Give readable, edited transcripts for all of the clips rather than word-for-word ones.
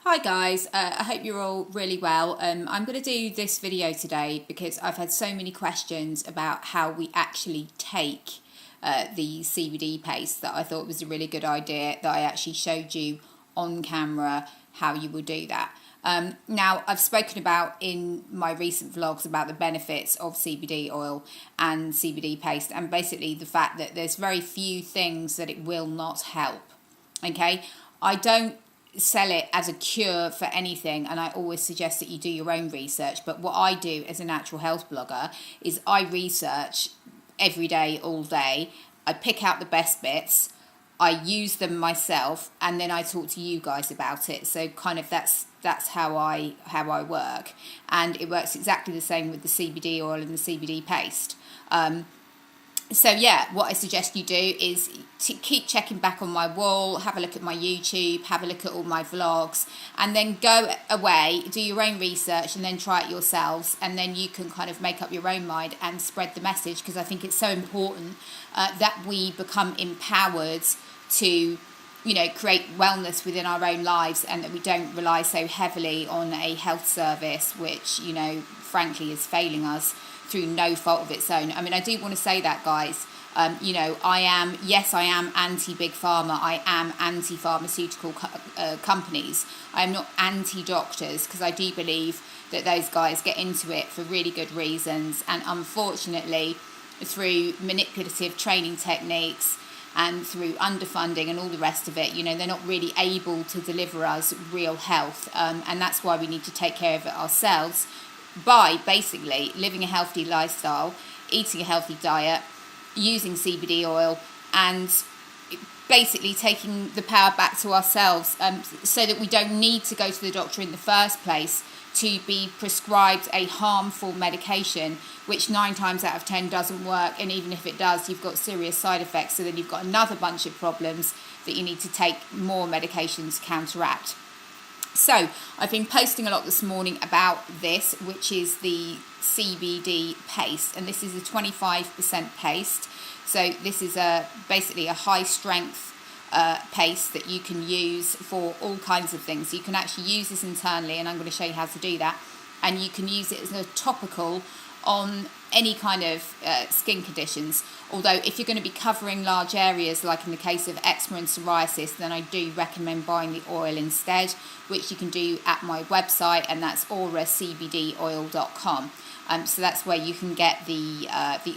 Hi guys, I hope you're all really well. I'm going to do this video today because I've had so many questions about how we actually take the CBD paste that I thought was a really good idea that I actually showed you on camera how you would do that. Now, I've spoken about in my recent vlogs about the benefits of CBD oil and CBD paste, and basically the fact that there's very few things that it will not help. Okay, I don't sell it as a cure for anything, and I always suggest that you do your own research. But what I do as a natural health blogger is I research every day, all day. I pick out the best bits, I use them myself, and then I talk to you guys about it. So kind of that's how I work, and it works exactly the same with the CBD oil and the CBD paste. So yeah, what I suggest you do is to keep checking back on my wall, have a look at my YouTube, have a look at all my vlogs, and then go away, do your own research, and then try it yourselves, and then you can kind of make up your own mind and spread the message, because I think it's so important that we become empowered to, create wellness within our own lives, and that we don't rely so heavily on a health service which, frankly is failing us through no fault of its own. I mean, I do want to say that, guys. I am anti-big pharma. I am anti-pharmaceutical companies. I am not anti-doctors, because I do believe that those guys get into it for really good reasons. And unfortunately, through manipulative training techniques and through underfunding and all the rest of it, they're not really able to deliver us real health. And that's why we need to take care of it ourselves, by basically living a healthy lifestyle, eating a healthy diet, using CBD oil, and basically taking the power back to ourselves, so that we don't need to go to the doctor in the first place to be prescribed a harmful medication, which 9 times out of 10 doesn't work, and even if it does, you've got serious side effects, so then you've got another bunch of problems that you need to take more medications to counteract. So I've been posting a lot this morning about this, which is the CBD paste, and this is a 25% paste. So this is basically a high strength paste that you can use for all kinds of things. So you can actually use this internally, and I'm going to show you how to do that, and you can use it as a topical on any kind of skin conditions. Although if you're going to be covering large areas, like in the case of eczema and psoriasis, then I do recommend buying the oil instead, which you can do at my website, and that's auracbdoil.com. So that's where you can get the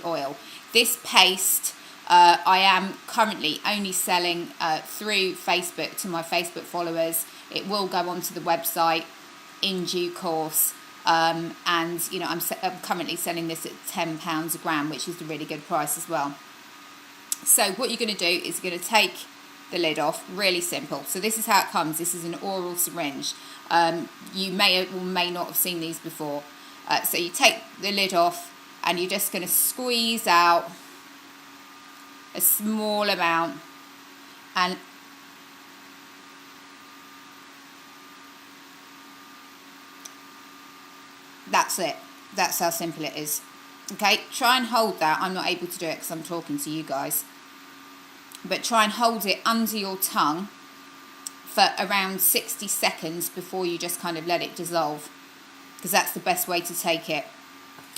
oil. This paste I am currently only selling through Facebook to my Facebook followers. It will go onto the website in due course. And I'm currently selling this at £10 a gram, which is a really good price as well. So what you're going to do is you're going to take the lid off. Really simple. So this is how it comes. This is an oral syringe. You may or may not have seen these before. So you take the lid off, and you're just going to squeeze out a small amount, and that's it. That's how simple it is. Okay, try and hold that. I'm not able to do it because I'm talking to you guys. But try and hold it under your tongue for around 60 seconds before you just kind of let it dissolve, because that's the best way to take it.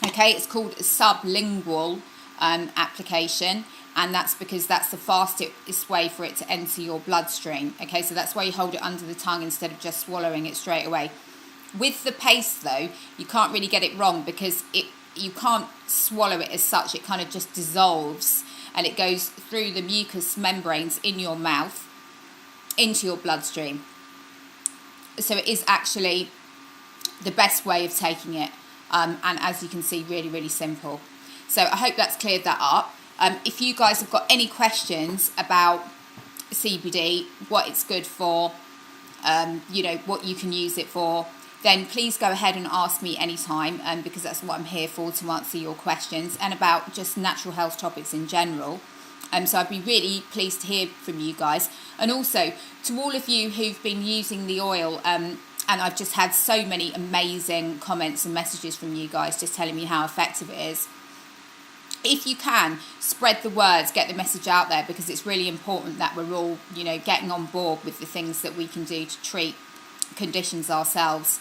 Okay, it's called a sublingual application, and that's because that's the fastest way for it to enter your bloodstream. Okay, so that's why you hold it under the tongue instead of just swallowing it straight away. With the paste, though, you can't really get it wrong, because you can't swallow it as such. It kind of just dissolves, and it goes through the mucous membranes in your mouth into your bloodstream. So it is actually the best way of taking it, and as you can see, really, really simple. So I hope that's cleared that up. If you guys have got any questions about CBD, what it's good for, what you can use it for, then please go ahead and ask me anytime, because that's what I'm here for, to answer your questions, and about just natural health topics in general. So I'd be really pleased to hear from you guys. And also, to all of you who've been using the oil, and I've just had so many amazing comments and messages from you guys just telling me how effective it is. If you can, spread the words, get the message out there, because it's really important that we're all, getting on board with the things that we can do to treat conditions ourselves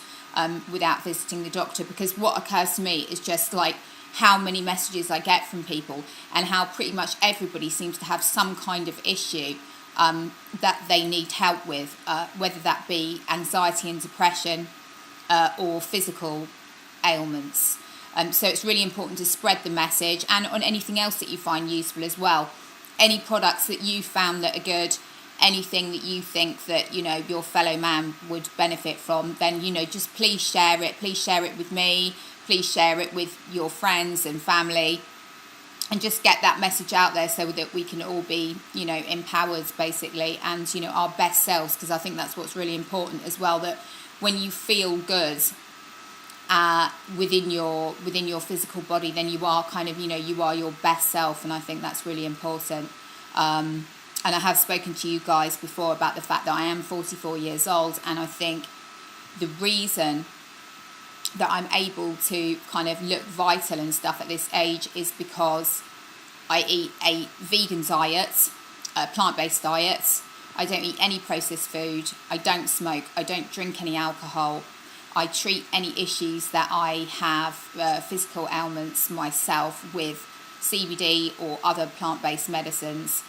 without visiting the doctor, because what occurs to me is just like how many messages I get from people and how pretty much everybody seems to have some kind of issue that they need help with, whether that be anxiety and depression or physical ailments. So it's really important to spread the message, and on anything else that you find useful as well. Any products that you found that are good, anything that you think that, you know, your fellow man would benefit from, then, you know, just please share it. Please share it with me. Please share it with your friends and family, and just get that message out there so that we can all be, you know, empowered basically, and, you know, our best selves, because I think that's what's really important as well, that when you feel good within your physical body, then you are kind of, you know, you are your best self, and I think that's really important. And I have spoken to you guys before about the fact that I am 44 years old, and I think the reason that I'm able to kind of look vital and stuff at this age is because I eat a vegan diet, a plant-based diet. I don't eat any processed food. I don't smoke. I don't drink any alcohol. I treat any issues that I have, physical ailments myself, with CBD or other plant-based medicines.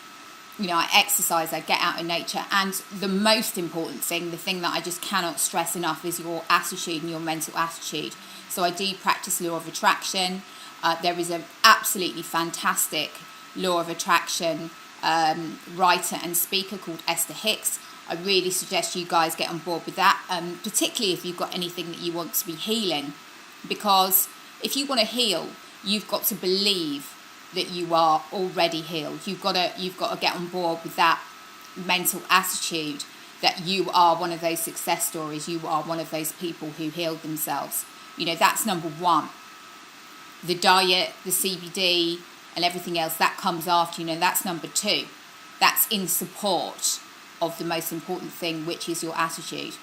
You know, I exercise, I get out in nature, and the most important thing, the thing that I just cannot stress enough, is your attitude and your mental attitude. So I do practice law of attraction. There is an absolutely fantastic law of attraction writer and speaker called Esther Hicks. I really suggest you guys get on board with that, particularly if you've got anything that you want to be healing, because if you want to heal, you've got to believe that you are already healed. You've got to get on board with that mental attitude that you are one of those success stories. You are one of those people who healed themselves. You know, that's number one. The diet, the CBD, and everything else, that comes after. You know, that's number two. That's in support of the most important thing, which is your attitude.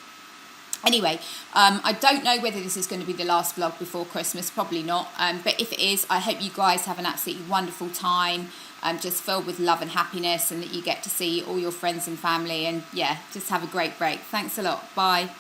Anyway, I don't know whether this is going to be the last vlog before Christmas, probably not, but if it is, I hope you guys have an absolutely wonderful time, just filled with love and happiness, and that you get to see all your friends and family, and yeah, just have a great break. Thanks a lot. Bye.